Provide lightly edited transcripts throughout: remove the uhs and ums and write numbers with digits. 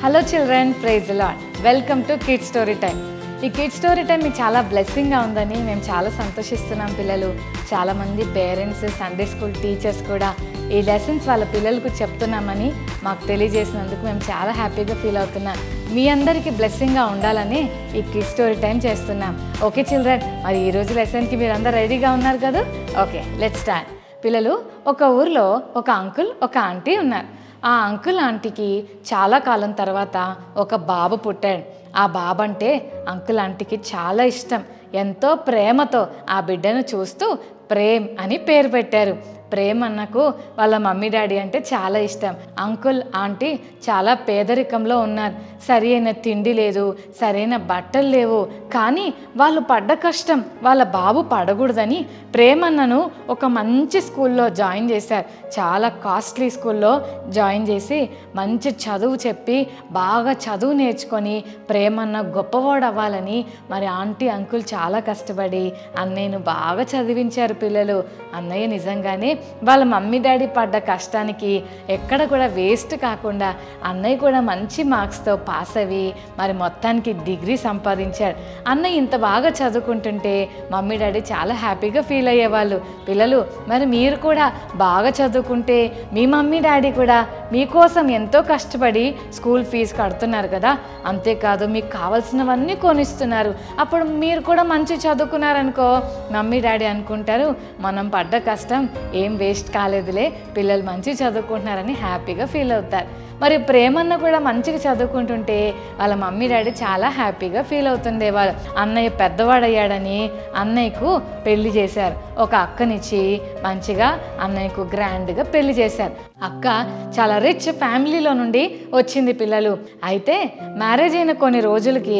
Hello children, praise the lord. Welcome to kid story time. ఈ kid story time మీకు చాలా బ్లెస్సింగ్గా ఉందని మేము చాలా సంతోషిస్తున్నాం. పిల్లలు చాలామంది పేరెంట్స్, సండే స్కూల్ టీచర్స్ కూడా ఈ లెసన్స్ వాళ్ళ పిల్లలకు చెప్తున్నామని మాకు తెలియజేసినందుకు మేము చాలా హ్యాపీగా ఫీల్ అవుతున్నాం. మీ అందరికీ బ్లెస్సింగ్గా ఉండాలని ఈ కిడ్ స్టోరీ టైం చేస్తున్నాం. ఓకే చిల్డ్రన్, మరి ఈరోజు లెసన్కి మీరు అందరు రెడీగా ఉన్నారు కదా? Okay, let's start. పిల్లలు, ఒక ఊర్లో ఒక అంకుల్, ఒక ఆంటీ ఉన్నారు. ఆ అంకుల్ ఆంటీకి చాలా కాలం తర్వాత ఒక బాబు పుట్టాడు. ఆ బాబు అంటే అంకుల్ ఆంటీకి చాలా ఇష్టం. ఎంతో ప్రేమతో ఆ బిడ్డను చూస్తూ ప్రేమ్ అని పేరు పెట్టారు. ప్రేమ్ అన్నకు వాళ్ళ మమ్మీ డాడీ అంటే చాలా ఇష్టం. అంకుల్ ఆంటీ చాలా పేదరికంలో ఉన్నారు. సరైన తిండి లేదు, సరైన బట్టలు లేవు. కానీ వాళ్ళు పడ్డ కష్టం వాళ్ళ బాబు పడకూడదని ప్రేమ్ అన్నను ఒక మంచి స్కూల్లో జాయిన్ చేశారు. చాలా కాస్ట్లీ స్కూల్లో జాయిన్ చేసి మంచి చదువు చెప్పి బాగా చదువు నేర్చుకొని ప్రేమ్ అన్న గొప్పవాడు అవ్వాలని మరి ఆంటీ అంకుల్ చాలా కష్టపడి అన్నయ్యను బాగా చదివించారు. పిల్లలు, అన్నయ్య నిజంగానే వాళ్ళ మమ్మీ డాడీ పడ్డ కష్టానికి ఎక్కడ కూడా వేస్ట్ కాకుండా అన్నయ్య కూడా మంచి మార్క్స్తో పాస్ అవి మరి మొత్తానికి డిగ్రీ సంపాదించాడు. అన్నయ్య ఇంత బాగా చదువుకుంటుంటే మమ్మీ డాడీ చాలా హ్యాపీగా ఫీల్ అయ్యేవాళ్ళు. పిల్లలు, మరి మీరు కూడా బాగా చదువుకుంటే మీ మమ్మీ డాడీ కూడా మీకోసం ఎంతో కష్టపడి స్కూల్ ఫీజు కడుతున్నారు కదా. అంతేకాదు మీకు కావాల్సినవన్నీ కొనిస్తున్నారు. అప్పుడు మీరు కూడా మంచి చదువుకున్నారనుకో మమ్మీ డాడీ అనుకుంటారు మనం పడ్డ కష్టం ఏం వేస్ట్ కాలేదులే, పిల్లలు మంచి చదువుకుంటున్నారని హ్యాపీగా ఫీల్ అవుతారు. మరి ప్రేమన్న కూడా మంచిగా చదువుకుంటుంటే వాళ్ళ మమ్మీ డాడీ చాలా హ్యాపీగా ఫీల్ అవుతుండేవాళ్ళు. అన్నయ్య పెద్దవాడయ్యాడని అన్నయ్యకు పెళ్లి చేశారు. ఒక అక్కనిచ్చి మంచిగా అన్నయ్యకు గ్రాండ్గా పెళ్లి చేశారు. అక్క చాలా రిచ్ ఫ్యామిలీలో నుండి వచ్చింది. పిల్లలు, అయితే మ్యారేజ్ అయిన కొన్ని రోజులకి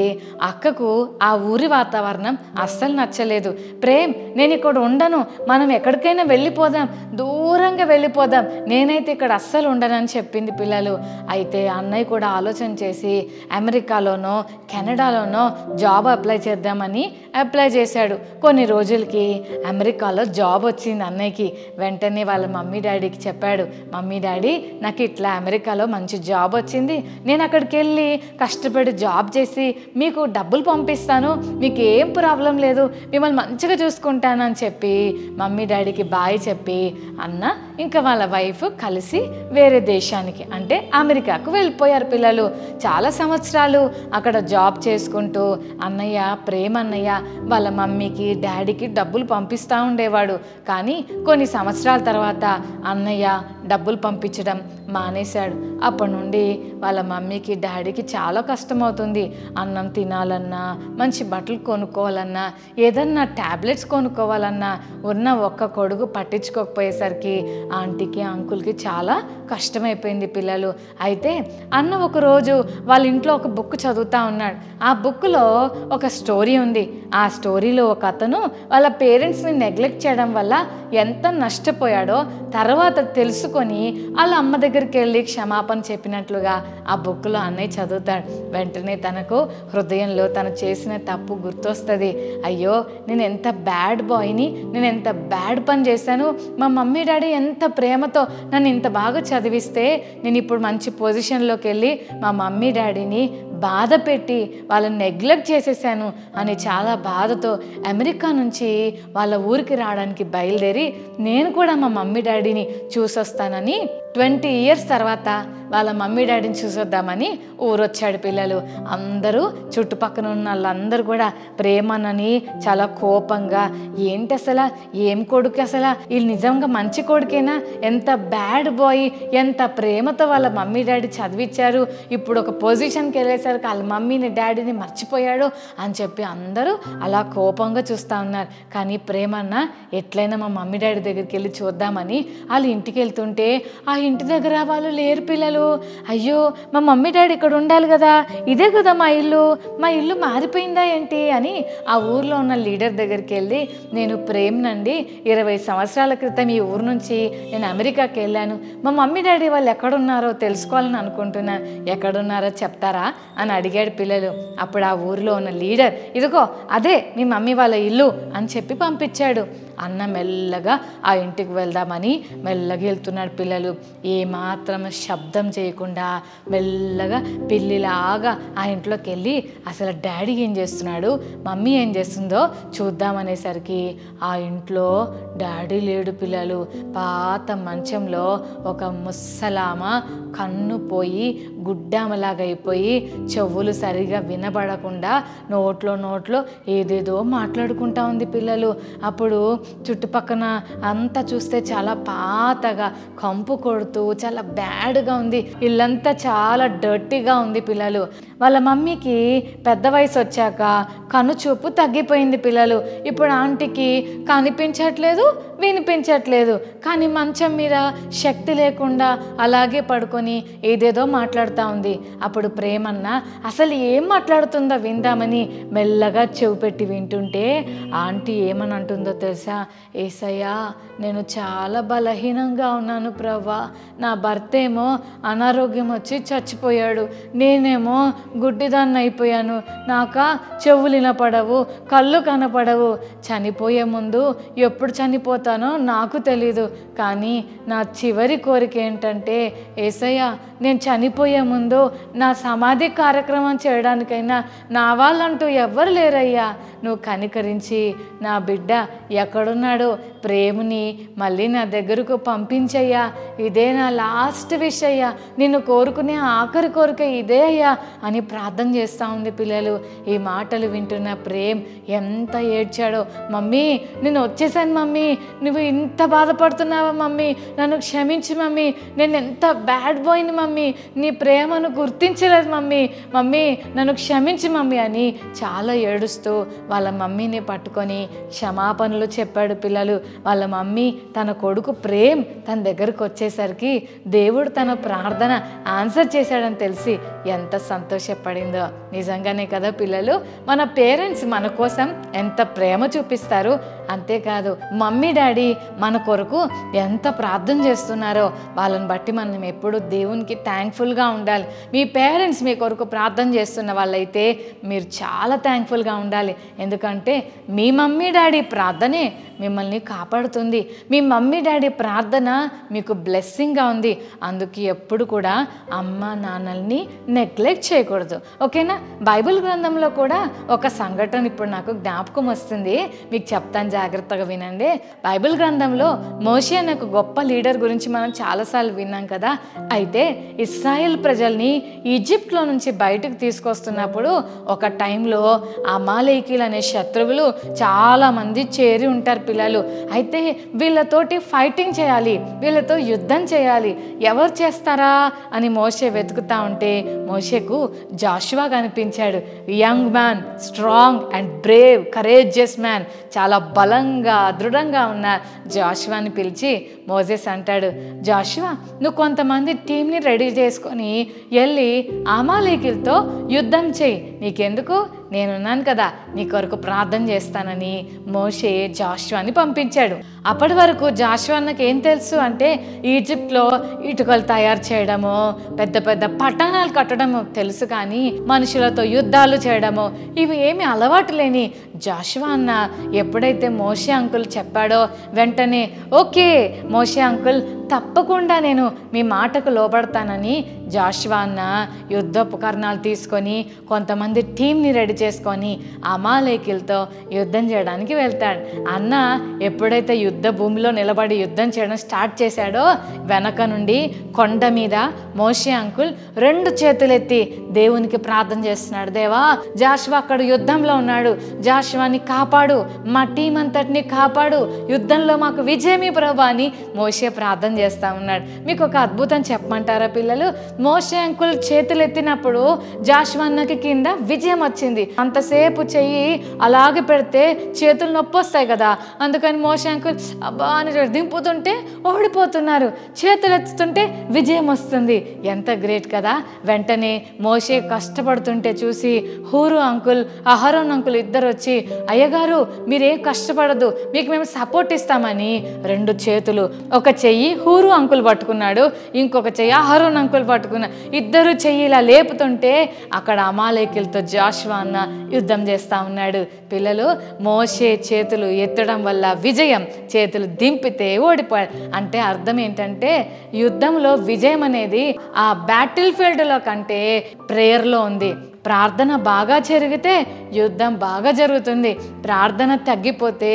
అక్కకు ఆ ఊరి వాతావరణం అస్సలు నచ్చలేదు. ప్రేమ్, నేను ఇక్కడ ఉండను, మనం ఎక్కడికైనా వెళ్ళిపోదాం, దూరంగా వెళ్ళిపోదాం, నేనైతే ఇక్కడ అస్సలు ఉండనని చెప్పింది. పిల్లలు, అయితే అన్నయ్య కూడా ఆలోచన చేసి అమెరికాలోనో కెనడాలోనో జాబ్ అప్లై చేద్దామని అప్లై చేశాడు. కొన్ని రోజులకి అమెరికాలో జాబ్ వచ్చింది అన్నయ్యకి. వెంటనే వాళ్ళ మమ్మీ డాడీకి చెప్పాడు, మమ్మీ డాడీ నాకు ఇట్లా అమెరికాలో మంచి జాబ్ వచ్చింది, నేను అక్కడికి వెళ్ళి కష్టపడి జాబ్ చేసి మీకు డబ్బులు పంపిస్తాను, మీకు ఏం ప్రాబ్లం లేదు, మిమ్మల్ని మంచిగా చూసుకుంటాను అని చెప్పి మమ్మీ డాడీకి బాయ్ చెప్పి అన్న ఇంకా వాళ్ళ వైఫ్ కలిసి వేరే దేశానికి అంటే అమెరికాకు వెళ్ళిపోయారు. పిల్లలు, చాలా సంవత్సరాలు అక్కడ జాబ్ చేసుకుంటూ అన్నయ్య ప్రేమ అన్నయ్య వాళ్ళ మమ్మీకి డాడీకి డబ్బులు పంపిస్తూ ఉండేవాడు. కానీ కొన్ని సంవత్సరాల తర్వాత అన్నయ్య డబ్బులు పంపించడం మానేశాడు. అప్పటి నుండి వాళ్ళ మమ్మీకి డాడీకి చాలా కష్టమవుతుంది. అన్నం తినాలన్నా, మంచి బట్టలు కొనుక్కోవాలన్నా, ఏదన్నా ట్యాబ్లెట్స్ కొనుక్కోవాలన్నా ఉన్న ఒక్క కొడుకు పట్టించుకోకపోయేసరికి ఆంటీకి అంకుల్కి చాలా కష్టమైపోయింది. పిల్లలు, అయితే అన్న ఒకరోజు వాళ్ళ ఇంట్లో ఒక బుక్ చదువుతూ ఉన్నాడు. ఆ బుక్లో ఒక స్టోరీ ఉంది. ఆ స్టోరీలో ఒక అతను వాళ్ళ పేరెంట్స్ని నెగ్లెక్ట్ చేయడం వల్ల ఎంత నష్టపోయాడో తర్వాత తెలుసుకొని వాళ్ళ అమ్మ దగ్గరికి వెళ్ళి క్షమాపణ చెప్పినట్లుగా ఆ బుక్లో అన్నయ్య చదువుతాడు. వెంటనే తనకు హృదయంలో తను చేసిన తప్పు గుర్తొస్తుంది. అయ్యో, నేను ఎంత బ్యాడ్ బాయ్ని, నేను ఎంత బ్యాడ్ పని చేశాను, మా మమ్మీ డాడీ ఎంత ప్రేమతో నన్ను ఇంత బాగా చదివిస్తే నేను ఇప్పుడు మంచి పొజిషన్లోకి వెళ్ళి మా మమ్మీ డాడీని బాధ పెట్టి వాళ్ళని నెగ్లెక్ట్ చేసేసాను అని చాలా బాధతో అమెరికా నుంచి వాళ్ళ ఊరికి రావడానికి బయలుదేరి నేను కూడా మా మమ్మీ డాడీని చూసొస్తానని 20 years తర్వాత వాళ్ళ మమ్మీ డాడీని చూసొద్దామని ఊరొచ్చాడు. పిల్లలు, అందరూ చుట్టుపక్కల ఉన్న వాళ్ళందరూ కూడా ప్రేమనని చాలా కోపంగా, ఏంటి అసలు ఏం కొడుకు, అసలు వీళ్ళు నిజంగా మంచి కొడుకేనా, ఎంత బ్యాడ్ బాయ్, ఎంత ప్రేమతో వాళ్ళ మమ్మీ డాడీ చదివించారు, ఇప్పుడు ఒక పొజిషన్కి వెళ్ళేసరికి వాళ్ళ మమ్మీని డాడీని మర్చిపోయాడు అని చెప్పి అందరూ అలా కోపంగా చూస్తూ ఉన్నారు. కానీ ప్రేమన్న ఎట్లయినా మా మమ్మీ డాడీ దగ్గరికి వెళ్ళి చూద్దామని వాళ్ళ ఇంటికి వెళ్తుంటే ఆ ఇంటి దగ్గర వాళ్ళు లేరు. పిల్లలు, అయ్యో మా మమ్మీ డాడీ ఇక్కడ ఉండాలి కదా, ఇదే కదా మా ఇల్లు మారిపోయిందా ఏంటి అని ఆ ఊర్లో ఉన్న లీడర్ దగ్గరికి వెళ్ళి, నేను ప్రేమ్నండి, 20 సంవత్సరాల క్రితం ఈ ఊరు నుంచి నేను అమెరికాకి వెళ్ళాను, మా మమ్మీ డాడీ వాళ్ళు ఎక్కడున్నారో తెలుసుకోవాలని అనుకుంటున్నాను, ఎక్కడున్నారో చెప్తారా అని అడిగాడు. పిల్లలు, అప్పుడు ఆ ఊరిలో ఉన్న లీడర్, ఇదిగో అదే మీ మమ్మీ వాళ్ళ ఇల్లు అని చెప్పి పంపించాడు. అన్న మెల్లగా ఆ ఇంటికి వెళ్దామని మెల్లగా వెళ్తున్నాడు పిల్లలు. ఏమాత్రం శబ్దం చేయకుండా మెల్లగా పిల్లిలాగా ఆ ఇంట్లోకి వెళ్ళి అసలు డాడీ ఏం చేస్తున్నాడు, మమ్మీ ఏం చేస్తుందో చూద్దామనేసరికి ఆ ఇంట్లో డాడీ లేడు పిల్లలు. పాత మంచంలో ఒక ముసలామ కన్ను పోయి గుడ్డామలాగా అయిపోయి చెవులు సరిగా వినబడకుండా నోట్లో ఏదేదో మాట్లాడుకుంటా ఉంది పిల్లలు. అప్పుడు చుట్టుపక్కన అంతా చూస్తే చాలా పాతగా కంపు కొడుతూ చాలా బ్యాడ్గా ఉంది. ఇల్లంతా చాలా డర్టీగా ఉంది పిల్లలు. వాళ్ళ మమ్మీకి పెద్ద వయసు వచ్చాక కన్ను చూపు తగ్గిపోయింది పిల్లలు. ఇప్పుడు ఆంటీకి కనిపించట్లేదు, వినిపించట్లేదు. కానీ మంచం మీద శక్తి లేకుండా అలాగే పడుకొని ఏదేదో మాట్లాడుతూ ఉంది. అప్పుడు ప్రేమన్న అసలు ఏం మాట్లాడుతుందో విందామని మెల్లగా చెవి పెట్టి వింటుంటే ఆంటీ ఏమని అంటుందో తెలుసా? ఏసయ్యా, నేను చాలా బలహీనంగా ఉన్నాను ప్రభా. నా భర్త ఏమో అనారోగ్యం వచ్చి చచ్చిపోయాడు, నేనేమో గుడ్డిదాన్ని అయిపోయాను. నాక చెవులు వినపడవు, కళ్ళు కనపడవు. చనిపోయే ముందు ఎప్పుడు చనిపోతానో నాకు తెలీదు. కానీ నా చివరి కోరిక ఏంటంటే ఏసయ్య, నేను చనిపోయే ముందు నా సమాధి కార్యక్రమం చేయడానికైనా నా వాళ్ళంటూ ఎవ్వరు లేరయ్యా. నువ్వు కనికరించి నా బిడ్డ ఎక్కడున్నాడో ప్రేమని మళ్ళీ నా దగ్గరకు పంపించయ్యా. ఇదే నా లాస్ట్ విష్ అయ్యా, నిన్ను కోరుకునే ఆఖరి కోరిక ఇదే అయ్యా అని ప్రార్థన చేస్తూ ఉంది పిల్లలు. ఈ మాటలు వింటున్న ప్రేమ్ ఎంత ఏడ్చాడో. మమ్మీ, నేను వచ్చేసాను మమ్మీ, నువ్వు ఇంత బాధపడుతున్నావా మమ్మీ, నన్ను క్షమించు మమ్మీ, నేను ఎంత బ్యాడ్ బాయ్ని మమ్మీ, నీ ప్రేమను గుర్తించలేదు మమ్మీ, మమ్మీ నన్ను క్షమించు మమ్మీ అని చాలా ఏడుస్తూ వాళ్ళ మమ్మీని పట్టుకొని క్షమాపణలు చెప్పాడు పిల్లలు. వాళ్ళ మమ్మీ తన కొడుకు ప్రేమ్ తన దగ్గరకు వచ్చేసరికి దేవుడు తన ప్రార్థన ఆన్సర్ చేశాడని తెలిసి ఎంత సంతోషపడిందో. నిజంగానే కదా పిల్లలు, మన పేరెంట్స్ మన కోసం ఎంత ప్రేమ చూపిస్తారు. అంతేకాదు మమ్మీ డాడీ మన కొరకు ఎంత ప్రార్థన చేస్తున్నారో వాళ్ళని బట్టి మనం ఎప్పుడు దేవునికి థ్యాంక్ఫుల్గా ఉండాలి. మీ పేరెంట్స్ మీ కొరకు ప్రార్థన చేస్తున్న వాళ్ళైతే మీరు చాలా థ్యాంక్ఫుల్గా ఉండాలి. ఎందుకంటే మీ మమ్మీ డాడీ ప్రార్థనే మిమ్మల్ని కాపాడుతుంది. మీ మమ్మీ డాడీ ప్రార్థన మీకు బ్లెస్సింగ్గా ఉంది. అందుకే ఎప్పుడు కూడా అమ్మ నాన్నల్ని నెగ్లెక్ట్ చేయకూడదు. ఓకేనా? బైబిల్ గ్రంథంలో కూడా ఒక సంఘటన ఇప్పుడు నాకు జ్ఞాపకం వస్తుంది, మీకు చెప్తాను, జాగ్రత్తగా వినండి. బైబిల్ గ్రంథంలో మోషే అనే ఒక గొప్ప లీడర్ గురించి మనం చాలాసార్లు విన్నాం కదా. అయితే ఇశ్రాయేల్ ప్రజల్ని ఈజిప్ట్లో నుంచి బయటకు తీసుకొస్తున్నప్పుడు ఒక టైంలో అమాలేకీలు అనే శత్రువులు చాలామంది చేరి ఉంటారు పిల్లలు. అయితే వీళ్ళతోటి ఫైటింగ్ చేయాలి, వీళ్ళతో యుద్ధం చేయాలి. ఎవరు చేస్తారా అని మోషే వెతుకుతా ఉంటే మోషేకు జాషువా కనిపించాడు. Young man, strong and Brave, courageous man. చాలా బలంగా దృఢంగా ఉన్న జాషువాని పిలిచి మోసెస్ అంటాడు, జాషువా, నువ్వు కొంతమంది టీంని రెడీ చేసుకొని వెళ్ళి అమాలేకీలతో యుద్ధం చేయి. నీకెందుకు, నేనున్నాను కదా, నీ కొరకు ప్రార్థన చేస్తానని మోషే జాషువాని పంపించాడు. అప్పటి వరకు జాషువాకి ఏం తెలుసు అంటే ఈజిప్ట్లో ఇటుకలు తయారు చేయడము, పెద్ద పెద్ద పట్టణాలు కట్టడము తెలుసు. కానీ మనుషులతో యుద్ధాలు చేయడము ఇవి ఏమి అలవాటు లేని జాషువా అన్న ఎప్పుడైతే మోషే అంకుల్ చెప్పాడో వెంటనే ఓకే మోషే అంకుల్, తప్పకుండా నేను మీ మాటకు లోబడతానని జాషువా అన్న యుద్ధోపకరణాలు తీసుకొని కొంతమంది టీంని రెడీ చేసుకొని అమాలేకీలతో యుద్ధం చేయడానికి వెళ్తాడు. అన్న ఎప్పుడైతే యుద్ధ భూమిలో నిలబడి యుద్ధం చేయడం స్టార్ట్ చేశాడో వెనక నుండి కొండ మీద మోషే అంకుల్ 2 చేతులెత్తి దేవునికి ప్రార్థన చేస్తున్నాడు. దేవా, జాషువా అక్కడ యుద్ధంలో ఉన్నాడు, జాషువాని కాపాడు, మా టీం అంతటిని కాపాడు, యుద్ధంలో మాకు విజయమీ ప్రభా అని మోషే ప్రార్థన చేస్తూ ఉన్నాడు. మీకు ఒక అద్భుతం చెప్పమంటారా పిల్లలు? మోషే అంకుల్ చేతులు ఎత్తినప్పుడు జాషువా అన్నకి కింద విజయం వచ్చింది. అంతసేపు చెయ్యి అలాగే పెడితే చేతులు నొప్పి వస్తాయి కదా, అందుకని మోషే అంకుల్ అబ్బా అని దింపుతుంటే ఓడిపోతున్నారు, చేతులు ఎత్తుతుంటే విజయం వస్తుంది. ఎంత గ్రేట్ కదా. వెంటనే మోషే కష్టపడుతుంటే చూసి హూరు అంకుల్, అహరోన్ అంకుల్ ఇద్దరు వచ్చి, అయ్యగారు మీరేం కష్టపడదు, మీకు మేము సపోర్ట్ ఇస్తామని 2 చేతులు, ఒక చెయ్యి హూరు అంకుల్ పట్టుకున్నాడు, ఇంకొక చెయ్యి అహరోన్ అంకుల్ పట్టుకున్నాడు. ఇద్దరు చెయ్యి ఇలా లేపుతుంటే అక్కడ అమాలేకీయులతో జాషువా అన్న యుద్ధం చేస్తూ ఉన్నాడు. పిల్లలు, మోషే చేతులు ఎత్తడం వల్ల విజయం, చేతులు దింపితే ఓడిపోయాడు. అంటే అర్థం ఏంటంటే యుద్ధంలో విజయం అనేది ఆ బ్యాటిల్ ఫీల్డ్లో కంటే ప్రేయర్లో ఉంది. ప్రార్థన బాగా జరిగితే యుద్ధం బాగా జరుగుతుంది. ప్రార్థన తగ్గిపోతే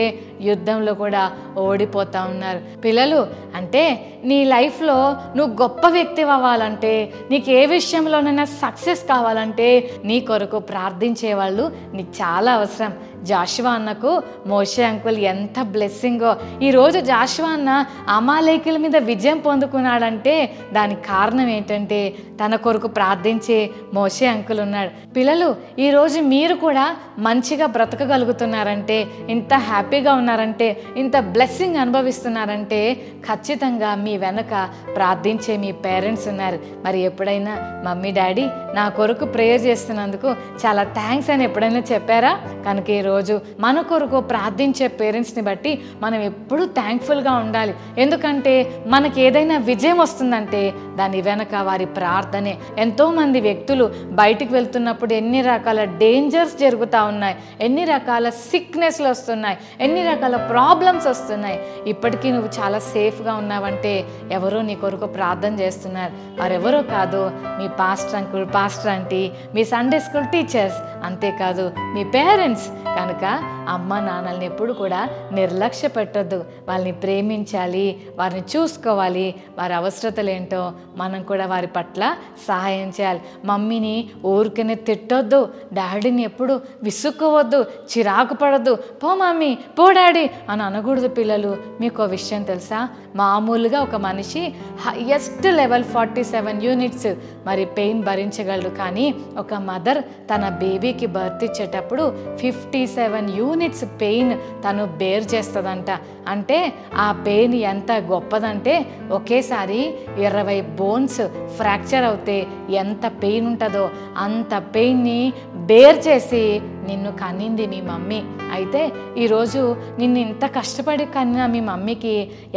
యుద్ధంలో కూడా ఓడిపోతూ ఉన్నారు. పిల్లలు, అంటే నీ లైఫ్లో నువ్వు గొప్ప వ్యక్తి అవ్వాలంటే, నీకు ఏ విషయంలోనైనా సక్సెస్ కావాలంటే నీ కొరకు ప్రార్థించే వాళ్ళు నీకు చాలా అవసరం. జాషువా అన్నకు మోషే అంకుల్ ఎంత బ్లెస్సింగో. ఈరోజు జాషువా అన్న అమాలేకీయుల మీద విజయం పొందుకున్నాడంటే దానికి కారణం ఏంటంటే తన కొరకు ప్రార్థించే మోషే అంకుల్ ఉన్నాడు. పిల్లలు, ఈరోజు మీరు కూడా మంచిగా బ్రతకగలుగుతున్నారంటే, ఇంత హ్యాపీగా ఉన్నారంటే, ఇంత బ్లెస్సింగ్ అనుభవిస్తున్నారంటే ఖచ్చితంగా మీ వెనక ప్రార్థించే మీ పేరెంట్స్ ఉన్నారు. మరి ఎప్పుడైనా మమ్మీ డాడీ నా కొరకు ప్రేయర్ చేస్తున్నందుకు చాలా థ్యాంక్స్ అని ఎప్పుడైనా చెప్పారా? కనుక ఈరోజు మన కొరకు ప్రార్థించే పేరెంట్స్ని బట్టి మనం ఎప్పుడూ థ్యాంక్ఫుల్గా ఉండాలి. ఎందుకంటే మనకి ఏదైనా విజయం వస్తుందంటే దాని వెనక వారి ప్రార్థనే. ఎంతోమంది వ్యక్తులు బయటికి వెళ్తున్నప్పుడు ఎన్ని రకాల డేంజర్స్ జరుగుతూ ఉన్నాయి, ఎన్ని రకాల సిక్నెస్లు వస్తున్నాయి, ఎన్ని రకాల ప్రాబ్లమ్స్ వస్తున్నాయి. ఇప్పటికీ నువ్వు చాలా సేఫ్గా ఉన్నావంటే ఎవరో నీ కొరకు ప్రార్థన చేస్తున్నారు. వారెవరో కాదు, మీ పాస్టర్ అంకుల్, పాస్టర్ ఆంటీ, మీ సండే స్కూల్ టీచర్స్, అంతేకాదు మీ పేరెంట్స్. కనుక అమ్మ నాన్నల్ని ఎప్పుడు కూడా నిర్లక్ష్య పెట్టొద్దు. వాళ్ళని ప్రేమించాలి, వారిని చూసుకోవాలి, వారి అవసరతలు ఏంటో మనం కూడా వారి పట్ల సహాయం చేయాలి. మమ్మీని ఊరికనే తిట్టొద్దు, డాడీని ఎప్పుడు విసుక్కోవద్దు, చిరాకు పడద్దు. పో మమ్మీ, పో డాడీ అని అనకూడదు. పిల్లలు, మీకు విషయం తెలుసా? మామూలుగా ఒక మనిషి హైయెస్ట్ లెవెల్ 47 యూనిట్స్ మరి పెయిన్ భరించగలరు. కానీ ఒక మదర్ తన బేబీకి బర్త్ ఇచ్చేటప్పుడు 57 యూనిట్స్ పెయిన్ తను బేర్ చేస్తుందంట. అంటే ఆ పెయిన్ ఎంత గొప్పదంటే ఒకేసారి 20 బోన్స్ ఫ్రాక్చర్ అవుతే ఎంత పెయిన్ ఉంటుందో అంత పెయిన్ని బేర్ చేసి నిన్ను కన్నింది మీ మమ్మీ. అయితే ఈరోజు నిన్ను ఇంత కష్టపడి కన్నా మీ మమ్మీకి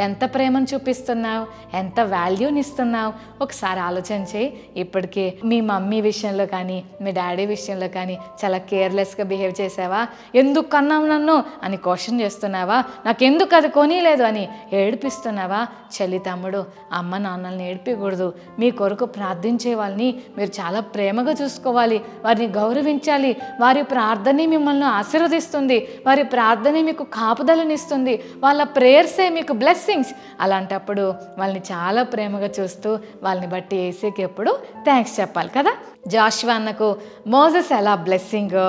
ఎంత ప్రేమను చూపిస్తున్నావు, ఎంత వాల్యూని ఇస్తున్నావు ఒకసారి ఆలోచన చేయి. ఇప్పటికే మీ మమ్మీ విషయంలో కానీ మీ డాడీ విషయంలో కానీ చాలా కేర్లెస్గా బిహేవ్ చేసావా? ఎందుకు కన్నావు నన్ను అని క్వశ్చన్ చేస్తున్నావా? నాకెందుకు అది కొనిలేదు అని ఏడిపిస్తున్నావా? చెల్లి తమ్ముడు, అమ్మ నాన్నల్ని ఏడిపించకూడదు. మీ కొరకు ప్రార్థించే వాళ్ళని మీరు చాలా ప్రేమగా చూసుకోవాలి, వారిని గౌరవించాలి. వారి ప్రార్థనే మిమ్మల్ని ఆశీర్వదిస్తుంది, వారి ప్రార్థనే మీకు కాపుదలనిస్తుంది, వాళ్ళ ప్రేయర్సే మీకు బ్లెస్సింగ్స్. అలాంటప్పుడు వాళ్ళని చాలా ప్రేమగా చూస్తూ వాళ్ళని బట్టి యేసుకి ఎప్పుడు థ్యాంక్స్ చెప్పాలి కదా. జాషువా అన్నకు మోసెస్ ఎలా బ్లెస్సింగో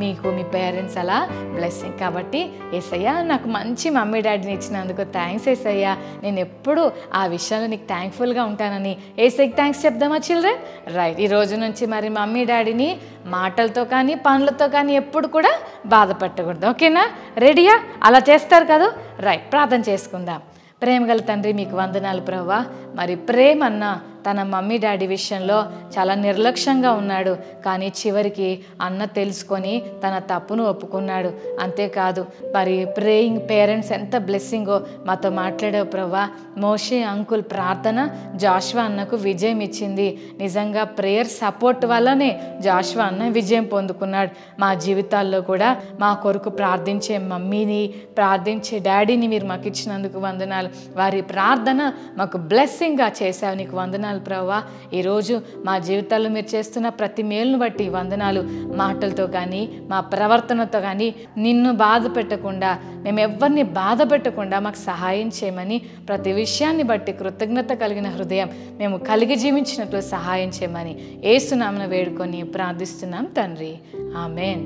మీకు మీ పేరెంట్స్ అలా బ్లెస్సింగ్. కాబట్టి యేసయ్య నాకు మంచి మమ్మీ డాడీని ఇచ్చినందుకు థ్యాంక్స్ యేసయ్య, నేను ఎప్పుడు ఆ విషయంలో నీకు థ్యాంక్ఫుల్గా ఉంటానని యేసయ్యకి థ్యాంక్స్ చెప్దామా చిల్డ్రన్? రైట్. ఈ రోజు నుంచి మరి మమ్మీ డాడీని మాటలతో కానీ పనులతో కానీ ఎప్పుడు కూడా బాధ పెట్టకూడదు. ఓకేనా? రెడీయా? అలా చేస్తారు కదా? రైట్. ప్రార్థన చేసుకుందాం. ప్రేమగల తండ్రి, మీకు వందనాలు ప్రభువా. మరి ప్రేమన్న తన మమ్మీ డాడీ విషయంలో చాలా నిర్లక్ష్యంగా ఉన్నాడు, కానీ చివరికి అన్న తెలుసుకొని తన తప్పును ఒప్పుకున్నాడు. అంతేకాదు మరి ప్రేయింగ్ పేరెంట్స్ ఎంత బ్లెస్సింగో మాతో మాట్లాడావు ప్రభువా. మోషే అంకుల్ ప్రార్థన జాషువా అన్నకు విజయం ఇచ్చింది. నిజంగా ప్రేయర్ సపోర్ట్ వల్లనే జాషువా అన్న విజయం పొందుకున్నాడు. మా జీవితాల్లో కూడా మా కొరకు ప్రార్థించే మమ్మీని, ప్రార్థించే డాడీని మీరు మాకు ఇచ్చినందుకు వందనాలు. వారి ప్రార్థన మాకు బ్లెస్సింగ్గా చేశావు, నీకు వందనాలు ప్రభువా. ఈరోజు మా జీవితాల్లో మీరు చేస్తున్న ప్రతి మేలును బట్టి వందనాలు. మాటలతో కానీ మా ప్రవర్తనతో కానీ నిన్ను బాధ పెట్టకుండా, మేము ఎవరిని బాధ పెట్టకుండా మాకు సహాయం చేయమని, ప్రతి విషయాన్ని బట్టి కృతజ్ఞత కలిగిన హృదయం మేము కలిగి జీవించినట్లు సహాయం చేయమని యేసు నామమున వేడుకొని ప్రార్థిస్తున్నాం తండ్రి. ఆమేన్.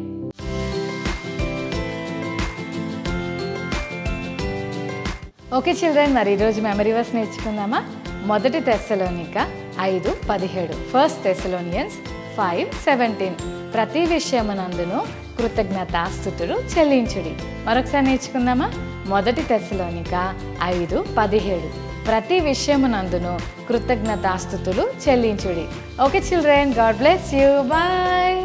ఓకే చిల్డ్రన్, మరి ఈరోజు మెమరీ వర్స్ నేర్చుకుందామా? 1 Thessalonica 5:17, 1 Thessalonians 5:17. ప్రతి విషయమునందును కృతజ్ఞతాస్తుతులు చెల్లించుడి. మరొకసారి నేర్చుకుందామా? 1 తెస్సలోనిక 5:17. ప్రతి విషయమునందును కృతజ్ఞతాస్తుతులు చెల్లించుడి. Okay children, God bless you. Bye.